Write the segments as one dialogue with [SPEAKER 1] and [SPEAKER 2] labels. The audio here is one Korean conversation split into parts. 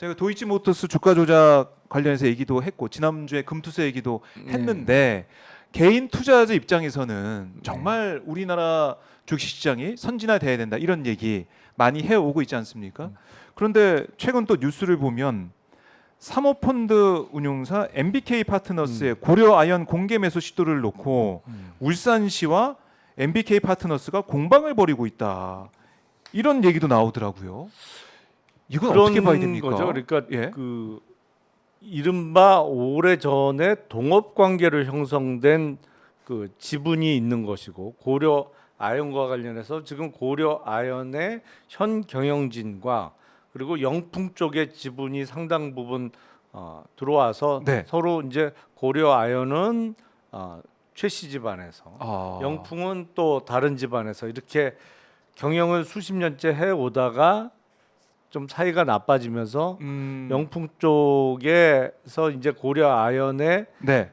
[SPEAKER 1] 제가 도이치모터스 주가 조작 관련해서 얘기도 했고 지난주에 금투세 얘기도 했는데 개인 투자자 입장에서는 정말 우리나라 주식시장이 선진화돼야 된다 이런 얘기 많이 해오고 있지 않습니까? 그런데 최근 또 뉴스를 보면 사모펀드 운용사 MBK 파트너스의 고려 아연 공개 매수 시도를 놓고 울산시와 MBK 파트너스가 공방을 벌이고 있다 이런 얘기도 나오더라고요. 이건 어떻게 봐야 됩니까?
[SPEAKER 2] 거죠. 그러니까
[SPEAKER 1] 예.
[SPEAKER 2] 그 이른바 오래 전에 동업 관계로 형성된 그 지분이 있는 것이고 고려 아연과 관련해서 지금 고려 아연의 현 경영진과 그리고 영풍 쪽의 지분이 상당 부분 들어와서
[SPEAKER 1] 네.
[SPEAKER 2] 서로 이제 고려 아연은 최씨 집안에서 영풍은 또 다른 집안에서 이렇게 경영을 수십 년째 해 오다가 좀 사이가 나빠지면서 영풍 쪽에서 이제 고려 아연의
[SPEAKER 1] 네.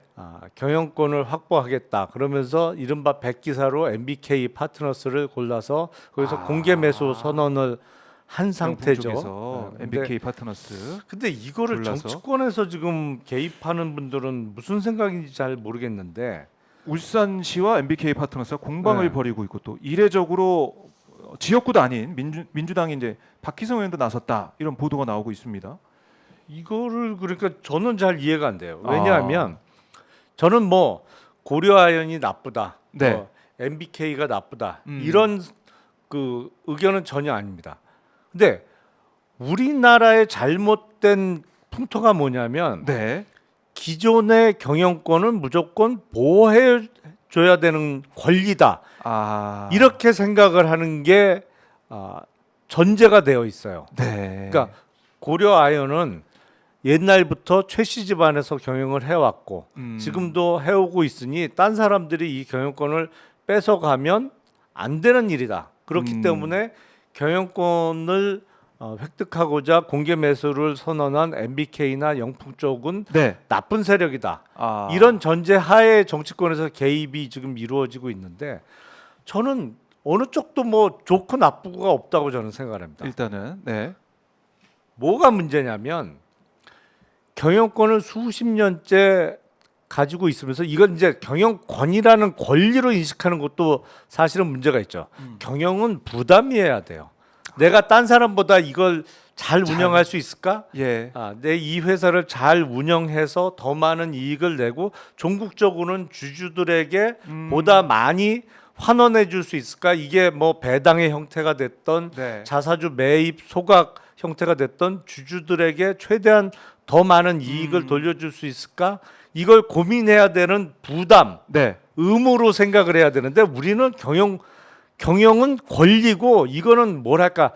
[SPEAKER 2] 경영권을 확보하겠다 그러면서 이른바 백기사로 MBK 파트너스를 골라서 거기서 공개 매수 선언을 한 상태죠.
[SPEAKER 1] MBK 파트너스.
[SPEAKER 2] 근데 이거를
[SPEAKER 1] 골라서.
[SPEAKER 2] 정치권에서 지금 개입하는 분들은 무슨 생각인지 잘 모르겠는데
[SPEAKER 1] 울산시와 MBK 파트너스가 공방을
[SPEAKER 2] 네.
[SPEAKER 1] 벌이고 있고 또 이례적으로 지역구도 아닌 민주당이 이제 박희성 의원도 나섰다 이런 보도가 나오고 있습니다.
[SPEAKER 2] 이거를 그러니까 저는 잘 이해가 안 돼요. 왜냐하면 저는 뭐 고려아연이 나쁘다,
[SPEAKER 1] 네.
[SPEAKER 2] MBK가 나쁘다 이런 그 의견은 전혀 아닙니다. 근데 우리나라의 잘못된 풍토가 뭐냐면
[SPEAKER 1] 네.
[SPEAKER 2] 기존의 경영권은 무조건 보호해 줘야 되는 권리다. 이렇게 생각을 하는 게 전제가 되어 있어요.
[SPEAKER 1] 네.
[SPEAKER 2] 그러니까 고려 아연은 옛날부터 최씨 집안에서 경영을 해왔고 지금도 해오고 있으니 딴 사람들이 이 경영권을 뺏어가면 안 되는 일이다. 그렇기 때문에 경영권을 획득하고자 공개 매수를 선언한 MBK나 영풍 쪽은
[SPEAKER 1] 네.
[SPEAKER 2] 나쁜 세력이다. 이런 전제 하에 정치권에서 개입이 지금 이루어지고 있는데 저는 어느 쪽도 뭐 좋고 나쁘고가 없다고 저는 생각합니다.
[SPEAKER 1] 일단은 네.
[SPEAKER 2] 뭐가 문제냐면 경영권을 수십 년째 가지고 있으면서 이건 이제 경영권이라는 권리로 인식하는 것도 사실은 문제가 있죠. 경영은 부담이어야 돼요. 내가 딴 사람보다 이걸 잘 운영할 수 있을까?
[SPEAKER 1] 예.
[SPEAKER 2] 내 이 회사를 잘 운영해서 더 많은 이익을 내고 종국적으로는 주주들에게 보다 많이 환원해 줄 수 있을까? 이게 뭐 배당의 형태가 됐던
[SPEAKER 1] 네.
[SPEAKER 2] 자사주 매입 소각 형태가 됐던 주주들에게 최대한 더 많은 이익을 돌려줄 수 있을까? 이걸 고민해야 되는 부담,
[SPEAKER 1] 네.
[SPEAKER 2] 의무로 생각을 해야 되는데 우리는 경영은 권리고 이거는 뭐랄까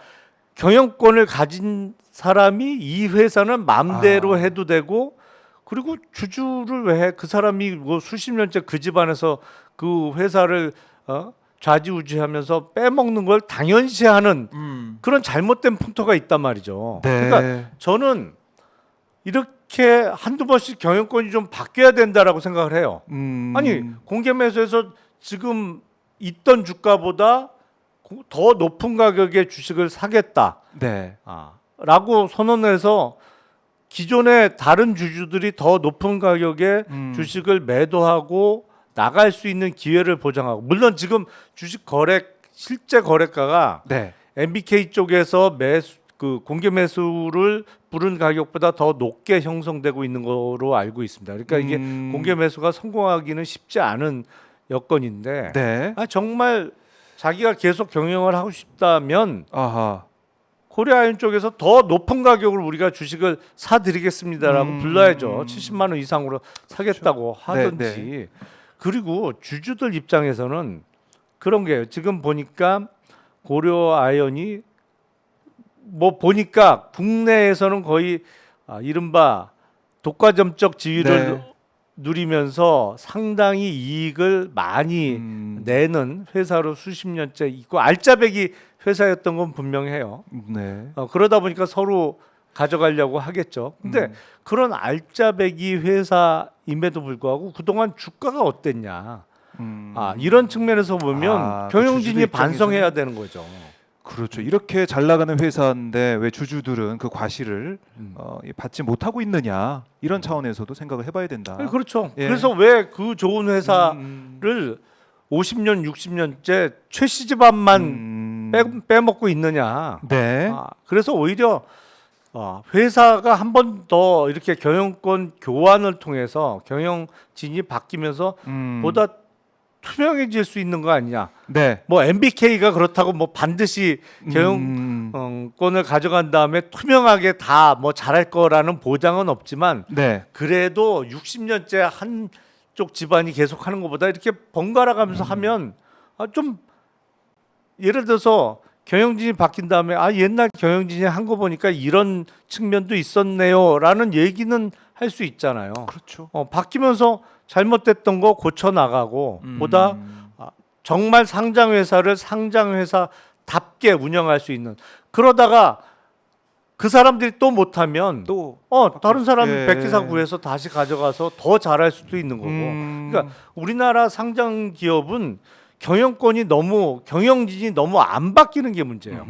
[SPEAKER 2] 경영권을 가진 사람이 이 회사는 마음대로 해도 되고 그리고 주주를 왜 해? 그 사람이 뭐 수십 년째 그 집안에서 그 회사를 좌지우지하면서 빼먹는 걸 당연시하는 그런 잘못된 풍토가 있단 말이죠.
[SPEAKER 1] 네.
[SPEAKER 2] 그러니까 저는 이렇게 한두 번씩 경영권이 좀 바뀌어야 된다라고 생각을 해요. 아니 공개 매수에서 지금 있던 주가보다 더 높은 가격의 주식을 사겠다.
[SPEAKER 1] 네.
[SPEAKER 2] 라고 선언해서 기존의 다른 주주들이 더 높은 가격의 주식을 매도하고 나갈 수 있는 기회를 보장하고 물론 지금 주식 거래 실제 거래가가
[SPEAKER 1] 네.
[SPEAKER 2] MBK 쪽에서 그 공개 매수를 부른 가격보다 더 높게 형성되고 있는 거로 알고 있습니다. 그러니까 이게 공개 매수가 성공하기는 쉽지 않은 여건인데
[SPEAKER 1] 네.
[SPEAKER 2] 정말 자기가 계속 경영을 하고 싶다면
[SPEAKER 1] 아하.
[SPEAKER 2] 고려아연 쪽에서 더 높은 가격으로 우리가 주식을 사드리겠습니다라고 불러야죠. 70만 원 이상으로 사겠다고 하든지.
[SPEAKER 1] 네.
[SPEAKER 2] 그리고 주주들 입장에서는 그런 게요. 지금 보니까 고려아연이 뭐 보니까 국내에서는 거의 이른바 독과점적 지위를 누리면서 상당히 이익을 많이 내는 회사로 수십 년째 있고 알짜배기 회사였던 건 분명해요.
[SPEAKER 1] 네.
[SPEAKER 2] 그러다 보니까 서로 가져가려고 하겠죠. 근데 그런 알짜배기 회사임에도 불구하고 그동안 주가가 어땠냐. 이런 측면에서 보면
[SPEAKER 1] 그
[SPEAKER 2] 경영진이
[SPEAKER 1] 주주들
[SPEAKER 2] 반성해야
[SPEAKER 1] 입장에서는
[SPEAKER 2] 되는 거죠.
[SPEAKER 1] 그렇죠. 이렇게 잘 나가는 회사인데 왜 주주들은 그 과실을 받지 못하고 있느냐 이런 차원에서도 생각을 해봐야 된다.
[SPEAKER 2] 아니, 그렇죠.
[SPEAKER 1] 예.
[SPEAKER 2] 그래서 왜 그 좋은 회사를
[SPEAKER 1] 음,
[SPEAKER 2] 50년, 60년째 최씨 집안만 빼먹고 있느냐.
[SPEAKER 1] 네.
[SPEAKER 2] 그래서 오히려 회사가 한 번 더 이렇게 경영권 교환을 통해서 경영진이 바뀌면서 보다 투명해질 수 있는 거 아니냐.
[SPEAKER 1] 네.
[SPEAKER 2] 뭐 MBK가 그렇다고 뭐 반드시 경영권을 가져간 다음에 투명하게 다 뭐 잘할 거라는 보장은 없지만
[SPEAKER 1] 네.
[SPEAKER 2] 그래도 60년째 한쪽 집안이 계속 하는 것보다 이렇게 번갈아 가면서 하면 좀 예를 들어서 경영진이 바뀐 다음에 옛날 경영진이 한 거 보니까 이런 측면도 있었네요라는 얘기는 할 수 있잖아요.
[SPEAKER 1] 그렇죠.
[SPEAKER 2] 바뀌면서 잘못됐던 거 고쳐 나가고 보다 정말 상장 회사를 상장 회사답게 운영할 수 있는 그러다가 그 사람들이 또 못하면
[SPEAKER 1] 또
[SPEAKER 2] 다른 사람
[SPEAKER 1] 예.
[SPEAKER 2] 백기사 구해서 다시 가져가서 더 잘할 수도 있는 거고. 그러니까 우리나라 상장 기업은 경영권이 경영진이 너무 안 바뀌는 게 문제예요.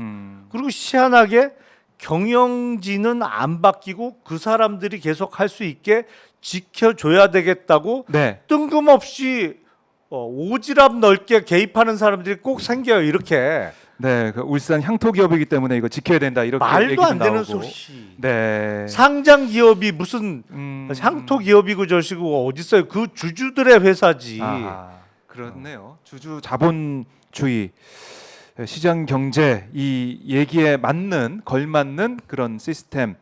[SPEAKER 2] 그리고 희한하게 경영진은 안 바뀌고 그 사람들이 계속 할 수 있게 지켜줘야 되겠다고
[SPEAKER 1] 네.
[SPEAKER 2] 뜬금없이 오지랖 넓게 개입하는 사람들이 꼭 생겨요. 이렇게
[SPEAKER 1] 네. 그 울산 향토 기업이기 때문에 이거 지켜야 된다 이렇게
[SPEAKER 2] 말도
[SPEAKER 1] 얘기도
[SPEAKER 2] 안 되는
[SPEAKER 1] 나오고.
[SPEAKER 2] 소리.
[SPEAKER 1] 네.
[SPEAKER 2] 상장 기업이 무슨 향토 기업이고 저시고 어디 있어요? 그 주주들의 회사지.
[SPEAKER 1] 그렇네요. 주주 자본주의 시장 경제 이 얘기에 맞는 걸맞는 그런 시스템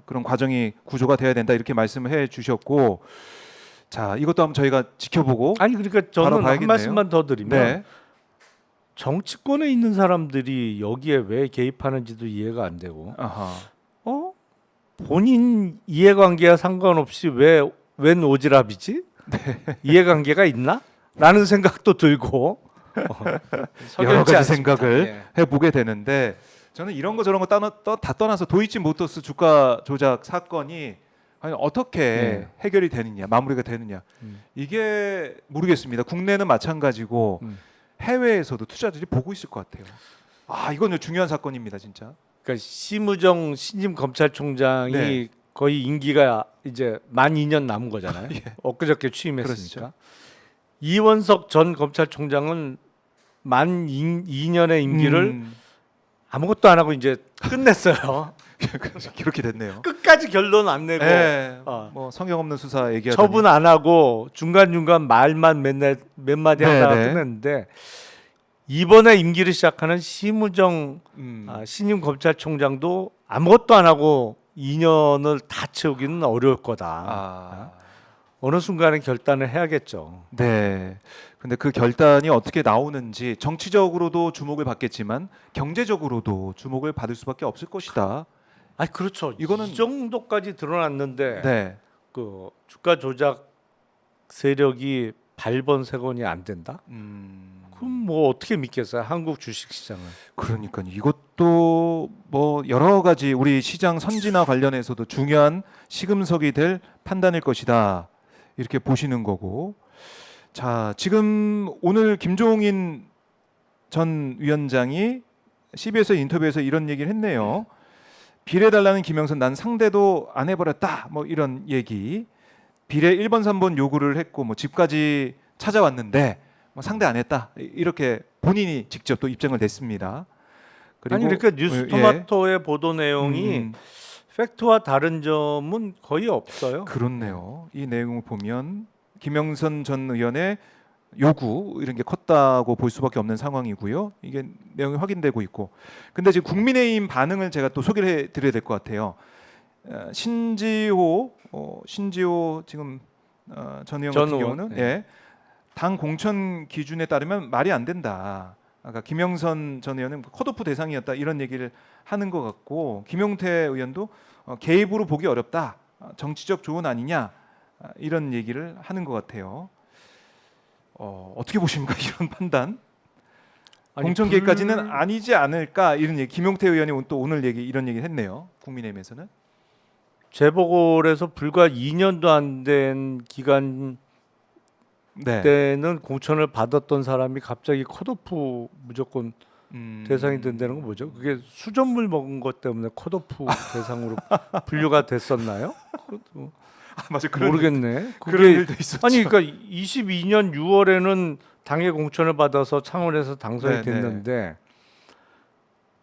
[SPEAKER 1] 그런 과정이 구조가 돼야 된다 이렇게 말씀을 해 주셨고 자 이것도 한번 저희가 지켜보고
[SPEAKER 2] 아니 그러니까
[SPEAKER 1] 바로
[SPEAKER 2] 저는 한
[SPEAKER 1] 봐야겠네요.
[SPEAKER 2] 말씀만 더 드리면
[SPEAKER 1] 네.
[SPEAKER 2] 정치권에 있는 사람들이 여기에 왜 개입하는지도 이해가 안 되고
[SPEAKER 1] 아하.
[SPEAKER 2] 본인 이해관계와 상관없이 웬 오지랖이지? 이해관계가 있나? 라는 생각도 들고
[SPEAKER 1] 여러 가지
[SPEAKER 2] 않습니다.
[SPEAKER 1] 생각을
[SPEAKER 2] 예.
[SPEAKER 1] 해보게 되는데 저는 이런 거 저런 거 다 떠나서 도이치모터스 주가 조작 사건이 과연 어떻게
[SPEAKER 2] 네.
[SPEAKER 1] 해결이 되느냐 마무리가 되느냐 이게 모르겠습니다. 국내는 마찬가지고 해외에서도 투자자들이 보고 있을 것 같아요. 이건 중요한 사건입니다, 진짜.
[SPEAKER 2] 그러니까 심우정 신임 검찰총장이
[SPEAKER 1] 네.
[SPEAKER 2] 거의 임기가 이제 만 2년 남은 거잖아요.
[SPEAKER 1] 예.
[SPEAKER 2] 엊그저께 취임했으니까.
[SPEAKER 1] 그렇죠.
[SPEAKER 2] 이원석 전 검찰총장은 만 2년의 임기를 아무것도 안 하고 이제 끝냈어요.
[SPEAKER 1] 그렇게 됐네요.
[SPEAKER 2] 끝까지 결론 안 내고
[SPEAKER 1] 네, 뭐 성경 없는 수사 얘기하더니
[SPEAKER 2] 처분 안 하고 중간중간 말만 맨날 몇 마디 하다가
[SPEAKER 1] 네.
[SPEAKER 2] 끝냈는데 이번에 임기를 시작하는 심우정 신임 검찰총장도 아무것도 안 하고 2년을 다 채우기는 어려울 거다. 어느 순간에 결단을 해야겠죠.
[SPEAKER 1] 네. 근데 그 결단이 어떻게 나오는지 정치적으로도 주목을 받겠지만 경제적으로도 주목을 받을 수밖에 없을 것이다.
[SPEAKER 2] 그렇죠.
[SPEAKER 1] 이거는
[SPEAKER 2] 이 정도까지 드러났는데
[SPEAKER 1] 네.
[SPEAKER 2] 그 주가 조작 세력이 발본색원이 안 된다? 그럼 뭐 어떻게 믿겠어요? 한국 주식시장은.
[SPEAKER 1] 그러니까 이것도 뭐 여러 가지 우리 시장 선진화 관련해서도 중요한 시금석이 될 판단일 것이다. 이렇게 보시는 거고. 자, 지금 오늘 김종인 전 위원장이 CBS 인터뷰에서 이런 얘기를 했네요. 비례달라는 김영선 난 상대도 안 해버렸다. 뭐 이런 얘기. 비례 1번 3번 요구를 했고 뭐 집까지 찾아왔는데 뭐 상대 안 했다. 이렇게 본인이 직접 또 입장을 냈습니다. 그리고
[SPEAKER 2] 그러니까 뉴스토마토의 보도 내용이 팩트와 다른 점은 거의 없어요.
[SPEAKER 1] 그렇네요. 이 내용을 보면 김영선 전 의원의 요구 이런 게 컸다고 볼 수밖에 없는 상황이고요. 이게 내용이 확인되고 있고. 근데 지금 국민의힘 반응을 제가 또 소개를 해드려야 될 것 같아요. 신지호 지금 전 의원 같은 경우는
[SPEAKER 2] 네.
[SPEAKER 1] 당 공천 기준에 따르면 말이 안 된다. 아까 김영선 전 의원은 컷오프 대상이었다 이런 얘기를 하는 것 같고 김용태 의원도 개입으로 보기 어렵다. 정치적 조언 아니냐 이런 얘기를 하는 것 같아요. 어떻게 보십니까 이런 판단? 공천 개입까지는 아니지 않을까 이런 얘기. 김용태 의원이 또 오늘 이런 얘기를 했네요. 국민의힘에서는
[SPEAKER 2] 재보궐에서 불과 2년도 안 된 기간
[SPEAKER 1] 네.
[SPEAKER 2] 때는 공천을 받았던 사람이 갑자기 컷오프 무조건 대상이 된다는 건 뭐죠? 그게 수돗물 먹은 것 때문에 컷오프 대상으로 분류가 됐었나요? 그것도
[SPEAKER 1] 맞아, 그런
[SPEAKER 2] 모르겠네.
[SPEAKER 1] 그런
[SPEAKER 2] 그게
[SPEAKER 1] 일도 있었죠.
[SPEAKER 2] 아니 그러니까 22년 6월에는 당의 공천을 받아서 창원에서 당선이
[SPEAKER 1] 네, 네.
[SPEAKER 2] 됐는데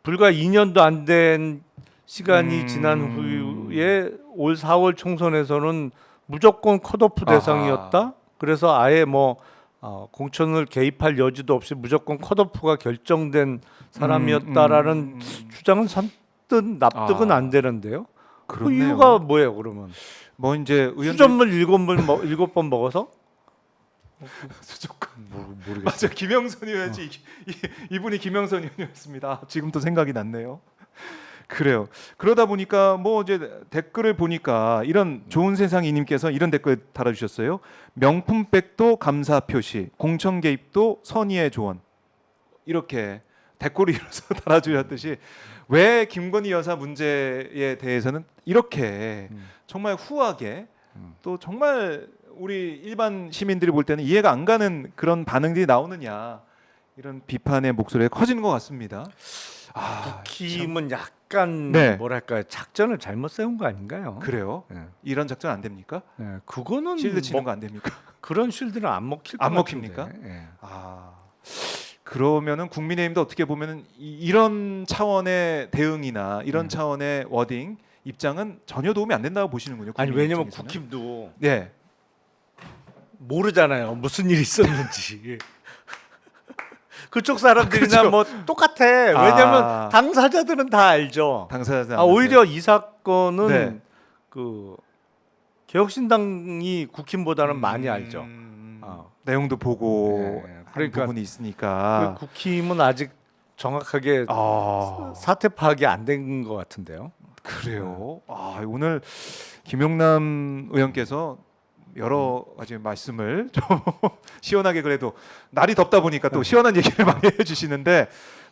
[SPEAKER 2] 불과 2년도 안 된 시간이 지난 후에 올 4월 총선에서는 무조건 컷오프
[SPEAKER 1] 아하.
[SPEAKER 2] 대상이었다. 그래서 아예 뭐 공천을 개입할 여지도 없이 무조건 컷오프가 결정된 사람이었다라는 주장은 선뜻 납득은
[SPEAKER 1] 아,
[SPEAKER 2] 안 되는데요. 그
[SPEAKER 1] 그렇네요.
[SPEAKER 2] 이유가 뭐예요, 그러면?
[SPEAKER 1] 뭐 이제 의원들
[SPEAKER 2] 수돗물 7번 먹어서?
[SPEAKER 1] 수족관.
[SPEAKER 2] 모르겠어요.
[SPEAKER 1] 맞아, 김영선 의원이 이분이 김영선 의원이었습니다. 아, 지금 또 생각이 났네요. 그래요. 그러다 보니까 뭐 이제 댓글을 보니까 이런 좋은 세상이님께서 이런 댓글 달아주셨어요. 명품백도 감사 표시, 공천 개입도 선의의 조언. 이렇게 댓글을 이어서 달아주셨듯이 왜 김건희 여사 문제에 대해서는 이렇게 정말 후하게 또 정말 우리 일반 시민들이 볼 때는 이해가 안 가는 그런 반응들이 나오느냐, 이런 비판의 목소리가 커지는 것 같습니다. 아,
[SPEAKER 2] 국힘은 약간
[SPEAKER 1] 네.
[SPEAKER 2] 뭐랄까요, 작전을 잘못 세운 거 아닌가요?
[SPEAKER 1] 그래요?
[SPEAKER 2] 네.
[SPEAKER 1] 이런 작전 안 됩니까?
[SPEAKER 2] 네, 그거는
[SPEAKER 1] 실드 치는
[SPEAKER 2] 뭐
[SPEAKER 1] 거 안 됩니까?
[SPEAKER 2] 그런 실드는 안 먹힐 것
[SPEAKER 1] 안 먹힙니까?
[SPEAKER 2] 같은데. 예.
[SPEAKER 1] 아, 그러면은 국민의힘도 어떻게 보면은 이런 차원의 대응이나 이런 차원의 워딩 입장은 전혀 도움이 안 된다고 보시는군요.
[SPEAKER 2] 아니
[SPEAKER 1] 국민의힘
[SPEAKER 2] 왜냐면
[SPEAKER 1] 입장에서는.
[SPEAKER 2] 국힘도
[SPEAKER 1] 네.
[SPEAKER 2] 모르잖아요, 무슨 일이 있었는지. 그쪽 사람들이나
[SPEAKER 1] 그렇죠.
[SPEAKER 2] 뭐 똑같아. 왜냐면 당사자들은 다 알죠.
[SPEAKER 1] 당사자.
[SPEAKER 2] 오히려 이 사건은
[SPEAKER 1] 네.
[SPEAKER 2] 그 개혁신당이 국힘보다는 많이 알죠.
[SPEAKER 1] 내용도 보고
[SPEAKER 2] 네,
[SPEAKER 1] 한
[SPEAKER 2] 그러니까
[SPEAKER 1] 부분이 있으니까.
[SPEAKER 2] 그 국힘은 아직 정확하게 사태 파악이 안 된 것 같은데요.
[SPEAKER 1] 그래요. 오늘 김용남 의원께서 여러 가지 말씀을 좀 시원하게, 그래도 날이 덥다 보니까 또 시원한 얘기를 많이 해주시는데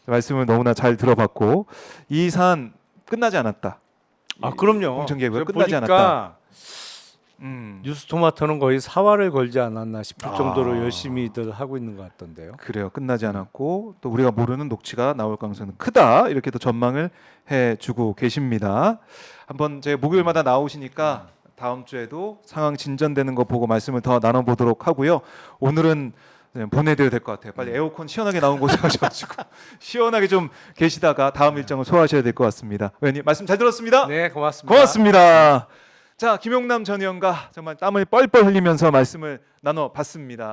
[SPEAKER 1] 말씀을 너무나 잘 들어봤고, 이 사안 끝나지 않았다.
[SPEAKER 2] 그럼요.
[SPEAKER 1] 공천 개입이
[SPEAKER 2] 제가
[SPEAKER 1] 끝나지
[SPEAKER 2] 보니까
[SPEAKER 1] 않았다.
[SPEAKER 2] 뉴스토마토는 거의 사활을 걸지 않았나 싶을 정도로
[SPEAKER 1] 아.
[SPEAKER 2] 열심히들 하고 있는 것 같던데요.
[SPEAKER 1] 그래요. 끝나지 않았고 또 우리가 모르는 녹취가 나올 가능성은 크다, 이렇게 또 전망을 해주고 계십니다. 한번 제 목요일마다 나오시니까 다음 주에도 상황 진전되는 거 보고 말씀을 더 나눠보도록 하고요. 오늘은 보내드려야 될 것 같아요. 빨리 에어컨 시원하게 나온 곳에 가셔가지고 시원하게 좀 계시다가 다음 일정을 소화하셔야 될 것 같습니다. 의원님 말씀 잘 들었습니다.
[SPEAKER 2] 네, 고맙습니다.
[SPEAKER 1] 고맙습니다. 자, 김용남 전 의원과 정말 땀을 뻘뻘 흘리면서 말씀을 나눠봤습니다.